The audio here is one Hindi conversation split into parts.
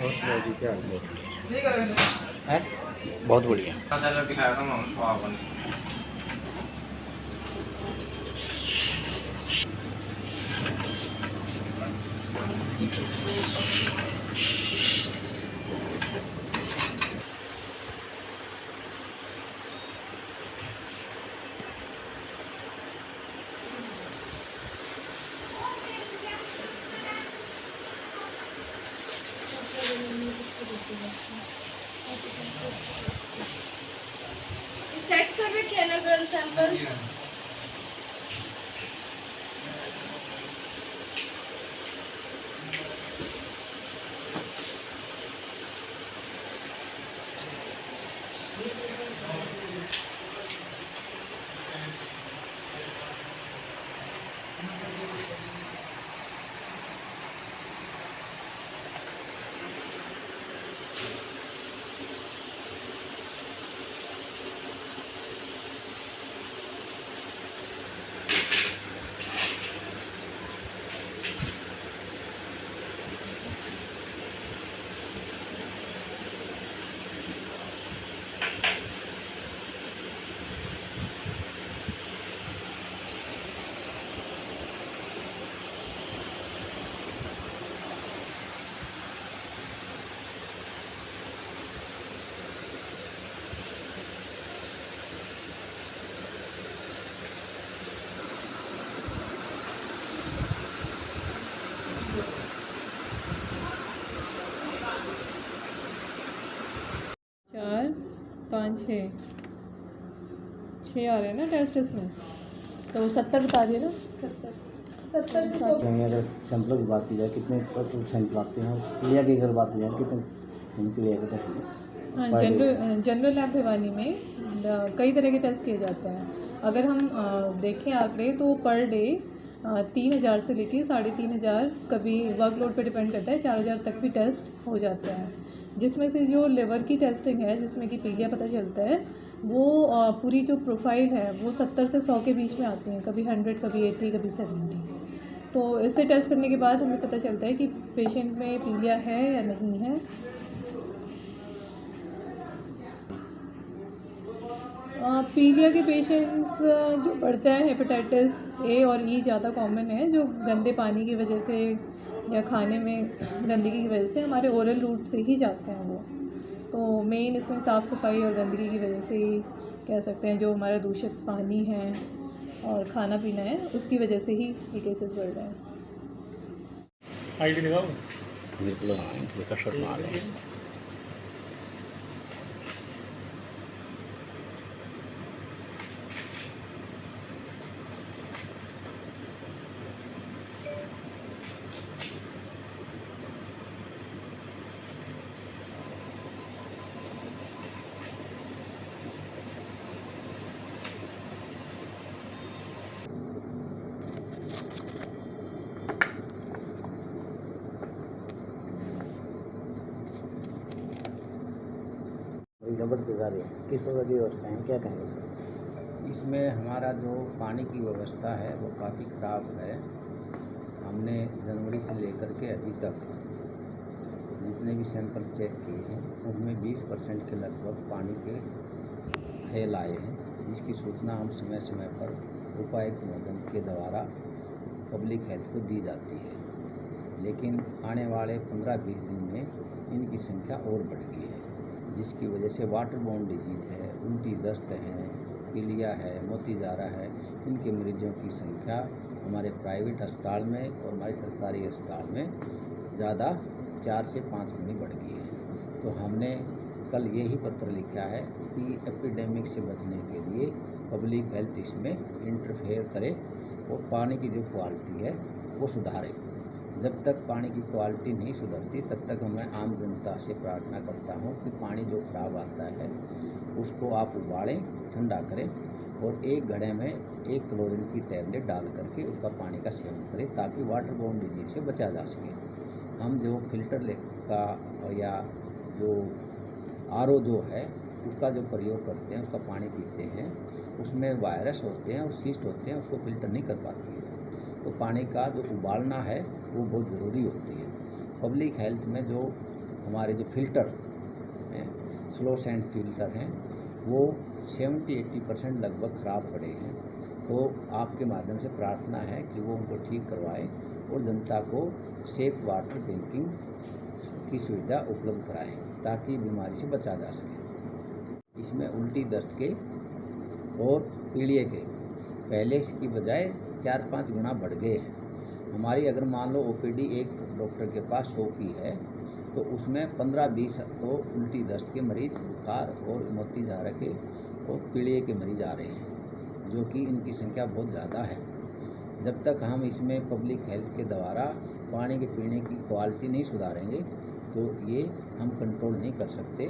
बहुत बढ़िया जी, क्या हाल है? बहुत बढ़िया। सेट कर रखे हैं ना गर्ल सैंपल। चार पाँच छः आ रहे हैं ना टेस्ट इसमें, तो 70 बता दिए ना। 70 से 100। अगर सैंपलों की बात की जाए कितने सैंपल आते हैं, क्लियर की अगर बात की जाए कितने क्लियर के टेस्ट? हाँ, जनरल लैब भिवानी में कई तरह के टेस्ट किए जाते हैं। अगर हम देखें आंकड़े तो पर डे 3,000 से लेके 3,500, कभी वर्कलोड पे डिपेंड करता है 4,000 तक भी टेस्ट हो जाता है। जिसमें से जो लिवर की टेस्टिंग है, जिसमें कि पीलिया पता चलता है, वो पूरी जो प्रोफाइल है वो 70 से 100 के बीच में आती हैं, कभी 100, कभी 80, कभी 70। तो इससे टेस्ट करने के बाद हमें पता चलता है कि पेशेंट में पीलिया है या नहीं है। पीलिया के पेशेंट्स जो बढ़ते हैं, हेपेटाइटिस ए और ई ज़्यादा कॉमन है, जो गंदे पानी की वजह से या खाने में गंदगी की वजह से हमारे ओरल रूट से ही जाते हैं वो। तो मेन इसमें साफ़ सफाई और गंदगी की वजह से ही कह सकते हैं, जो हमारा दूषित पानी है और खाना पीना है, उसकी वजह से ही ये केसेस बढ़ रहे हैं। आईडी लगाओ। बिल्कुल हाँ, इनका शर्ट मार है। जबरदस्ती है, किस प्रकार की व्यवस्था है, क्या कहेंगे? इसमें हमारा जो पानी की व्यवस्था है वो काफ़ी ख़राब है। हमने जनवरी से लेकर के अभी तक जितने भी सैंपल चेक किए हैं उनमें 20% के लगभग पानी के फेल आए हैं, जिसकी सूचना हम समय समय पर उपायुक्त महोदय के द्वारा पब्लिक हेल्थ को दी जाती है। लेकिन आने वाले 15-20 दिन में इनकी संख्या और बढ़ गई है, जिसकी वजह से वाटर बोर्न डिजीज़ है, उल्टी दस्त है, पीलिया है, मोतीजारा है, इनके मरीजों की संख्या हमारे प्राइवेट अस्पताल में और हमारे सरकारी अस्पताल में ज़्यादा 4 से 5 गुनी बढ़ गई है। तो हमने कल यही पत्र लिखा है कि एपिडेमिक से बचने के लिए पब्लिक हेल्थ इसमें इंटरफेयर करे और पानी की जो क्वालिटी है वो सुधारे। जब तक पानी की क्वालिटी नहीं सुधरती तब तक मैं आम जनता से प्रार्थना करता हूँ कि पानी जो ख़राब आता है उसको आप उबालें, ठंडा करें और एक घड़े में 1 क्लोरीन की टैबलेट डाल करके उसका पानी का सेवन करें, ताकि वाटर बोर्न डिजीज से बचा जा सके। हम जो फिल्टर का या जो आरओ जो है उसका जो प्रयोग करते हैं, उसका पानी पीते हैं, उसमें वायरस होते हैं और सीस्ट होते हैं, उसको फिल्टर नहीं कर पाती है। तो पानी का जो उबालना है वो बहुत ज़रूरी होती है। पब्लिक हेल्थ में जो हमारे जो फिल्टर हैं, स्लो सैंड फिल्टर हैं, वो 70-80% लगभग ख़राब पड़े हैं। तो आपके माध्यम से प्रार्थना है कि वो उनको ठीक करवाएं और जनता को सेफ़ वाटर ड्रिंकिंग की सुविधा उपलब्ध कराएं ताकि बीमारी से बचा जा सके। इसमें उल्टी दस्त के और पीलिया के पहले इसकी बजाय 4-5 गुना बढ़ गए हैं। हमारी अगर मान लो ओपीडी एक डॉक्टर के पास 100 की है तो उसमें 15-20 तो उल्टी दस्त के मरीज, बुखार और मोती झारा के और पीलिया के मरीज आ रहे हैं, जो कि इनकी संख्या बहुत ज़्यादा है। जब तक हम इसमें पब्लिक हेल्थ के द्वारा पानी के पीने की क्वालिटी नहीं सुधारेंगे तो ये हम कंट्रोल नहीं कर सकते।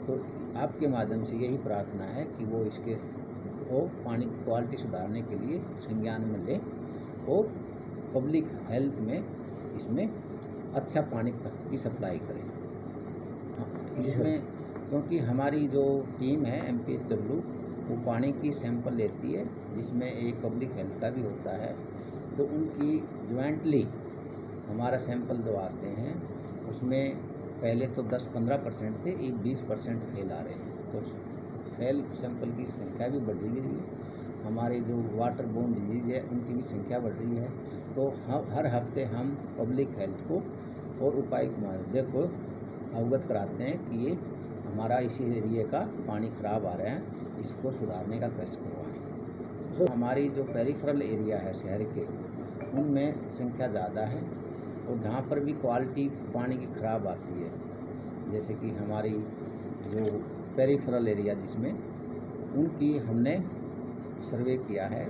तो आपके माध्यम से यही प्रार्थना है कि वो इसके पानी की क्वालिटी सुधारने के लिए संज्ञान में ले और पब्लिक हेल्थ में इसमें अच्छा पानी की सप्लाई करें। इसमें क्योंकि हमारी जो टीम है MPSW वो पानी की सैंपल लेती है, जिसमें एक पब्लिक हेल्थ का भी होता है, तो उनकी ज्वाइंटली हमारा सैंपल जो आते हैं उसमें पहले तो 10-15% थे, अब 20% फेल आ रहे हैं। तो फेल सैंपल की संख्या भी बढ़ रही है। हमारे जो वाटर बोर्न डिजीज़ है उनकी भी संख्या बढ़ रही है। तो हर हफ्ते हम पब्लिक हेल्थ को और उपायुक्त महोदय को अवगत कराते हैं कि ये हमारा इसी एरिया का पानी ख़राब आ रहा है, इसको सुधारने का कष्ट करवाएं। हमारी जो पेरिफेरल एरिया है शहर के, उनमें संख्या ज़्यादा है और जहाँ पर भी क्वालिटी पानी की ख़राब आती है, जैसे कि हमारी जो पेरिफेरल एरिया जिसमें उनकी हमने सर्वे किया है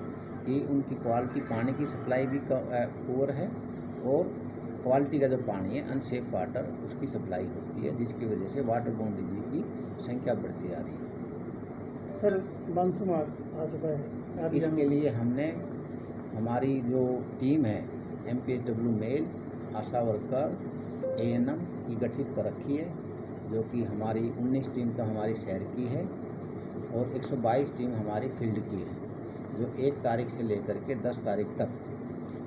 कि उनकी क्वालिटी पानी की सप्लाई भी पुअर है और क्वालिटी का जो पानी है अनसेफ वाटर उसकी सप्लाई होती है, जिसकी वजह से वाटर बोर्न डिजीज की संख्या बढ़ती आ रही है। सर मानसून आ चुका है, इसके लिए हमने हमारी जो टीम है MPSW मेल, आशा वर्कर, ANM की गठित कर रखी है, जो कि हमारी 19 टीम तो हमारी शहर की है और 122 टीम हमारी फील्ड की है, जो 1 तारीख से लेकर के 10 तारीख तक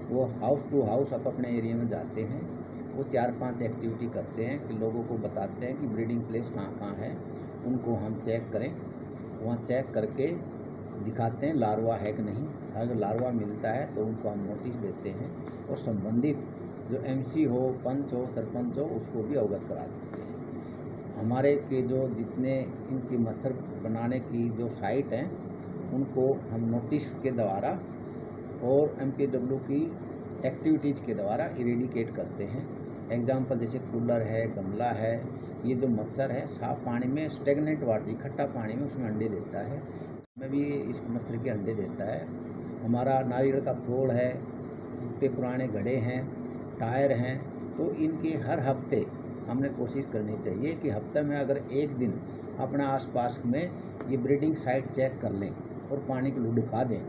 वो हाउस टू हाउस अपने एरिया में जाते हैं। वो 4-5 एक्टिविटी करते हैं कि लोगों को बताते हैं कि ब्रीडिंग प्लेस कहाँ कहाँ है, उनको हम चेक करें। वहाँ चेक करके दिखाते हैं लार्वा है कि नहीं। अगर लार्वा मिलता है तो उनको हम नोटिस देते हैं और संबंधित जो MC हो, पंच हो, सरपंच हो, उसको भी अवगत करा देते हैं। हमारे के जो जितने इनकी मच्छर बनाने की जो साइट हैं उनको हम नोटिस के द्वारा और MPSW की एक्टिविटीज़ के द्वारा इरेडिकेट करते हैं। एग्जाम्पल जैसे कूलर है, गमला है, ये जो मच्छर है साफ पानी में, स्टेगनेंट वाटर इकट्ठा पानी में उसमें अंडे देता है, उसमें भी इस मच्छर के अंडे देता है। हमारा नारियल का खोल है, पे पुराने घड़े हैं, टायर हैं, तो इनके हर हफ्ते हमने कोशिश करनी चाहिए कि हफ्ते में अगर एक दिन अपना आसपास में ये ब्रीडिंग साइट चेक कर लें और पानी को लुढ़का दें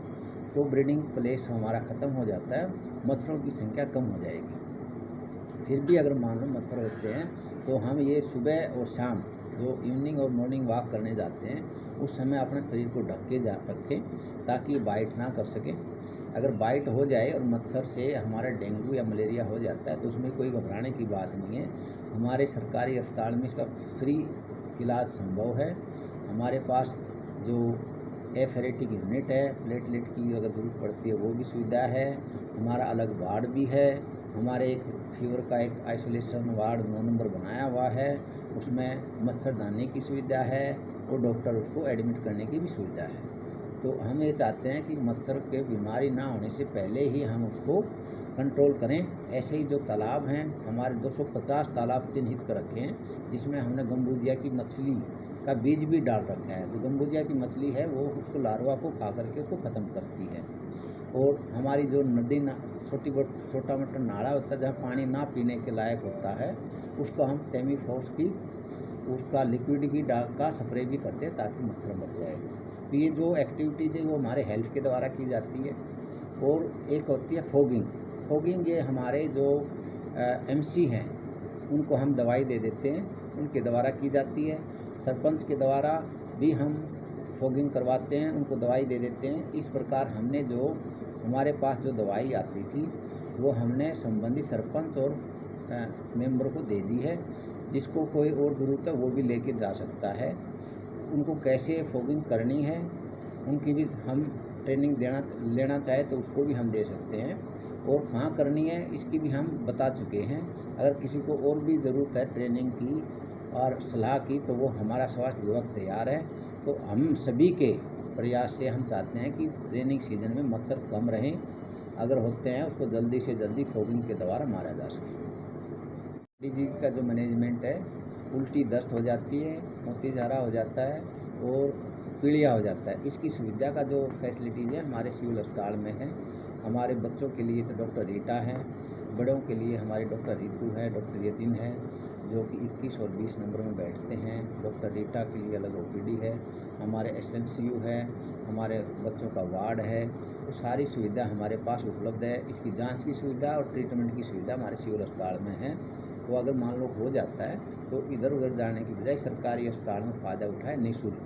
तो ब्रीडिंग प्लेस हमारा ख़त्म हो जाता है, मच्छरों की संख्या कम हो जाएगी। फिर भी अगर मान लो मच्छर होते हैं तो हम ये सुबह और शाम जो इवनिंग और मॉर्निंग वॉक करने जाते हैं उस समय अपने शरीर को ढक के रखें ताकि बाइट ना कर सके। अगर बाइट हो जाए और मच्छर से हमारा डेंगू या मलेरिया हो जाता है तो उसमें कोई घबराने की बात नहीं है। हमारे सरकारी अस्पताल में इसका फ्री इलाज संभव है। हमारे पास जो एफेरेटिक यूनिट है, प्लेटलेट की अगर ज़रूरत पड़ती है वो भी सुविधा है। हमारा अलग वार्ड भी है। हमारे एक फीवर का एक आइसोलेशन वार्ड 9 नंबर बनाया हुआ है, उसमें मच्छरदानी की सुविधा है और डॉक्टर उसको एडमिट करने की भी सुविधा है। तो हम ये चाहते हैं कि मच्छर के बीमारी ना होने से पहले ही हम उसको कंट्रोल करें। ऐसे ही जो तालाब हैं, हमारे 250 तालाब चिन्हित कर रखे हैं जिसमें हमने गम्बूजिया की मछली का बीज भी डाल रखा है। जो गम्बूजिया की मछली है वो उसको लार्वा को खा करके उसको ख़त्म करती है। और हमारी जो नदी छोटा मोटा नाला होता है जहाँ पानी ना पीने के लायक होता है उसको हम टेमीफॉस की उसका लिक्विड भी डाल का स्प्रे भी करते हैं ताकि मच्छर मर जाए। तो ये जो एक्टिविटीज़ है वो हमारे हेल्थ के द्वारा की जाती है। और एक होती है फोगिंग ये हमारे जो MC हैं उनको हम दवाई दे देते हैं, उनके द्वारा की जाती है। सरपंच के द्वारा भी हम फोगिंग करवाते हैं, उनको दवाई दे देते हैं। इस प्रकार हमने जो हमारे पास जो दवाई आती थी वो हमने संबंधित सरपंच और मेंबर को दे दी है जिसको कोई और ज़रूरत है वो भी लेके जा सकता है। उनको कैसे फॉगिंग करनी है उनकी भी हम ट्रेनिंग लेना चाहे तो उसको भी हम दे सकते हैं, और कहाँ करनी है इसकी भी हम बता चुके हैं। अगर किसी को और भी ज़रूरत है ट्रेनिंग की और सलाह की तो वो हमारा स्वास्थ्य विभाग तैयार है। तो हम सभी के प्रयास से हम चाहते हैं कि रेनिंग सीजन में मच्छर कम रहें, अगर होते हैं उसको जल्दी से जल्दी फॉगिंग के द्वारा मारा जा सके। डिजीज़ का जो मैनेजमेंट है, उल्टी दस्त हो जाती है, मोतीझारा हो जाता है और पीलिया हो जाता है, इसकी सुविधा का जो फैसिलिटीज़ है हमारे सिविल अस्पताल में है। हमारे बच्चों के लिए तो डॉक्टर रीटा है, बड़ों के लिए हमारे डॉक्टर रितु है, डॉक्टर यतिन है जो कि 21 और 20 नंबर में बैठते हैं। डॉक्टर रीटा के लिए अलग ओपीडी है, हमारे एसएनसीयू है, हमारे बच्चों का वार्ड है। तो सारी सुविधा हमारे पास उपलब्ध है। इसकी जांच की सुविधा और ट्रीटमेंट की सुविधा हमारे सिविल अस्पताल में है। तो अगर मान लो हो जाता है तो इधर उधर जाने की बजाय सरकारी अस्पताल में फ़ायदा उठाए निःशुल्क।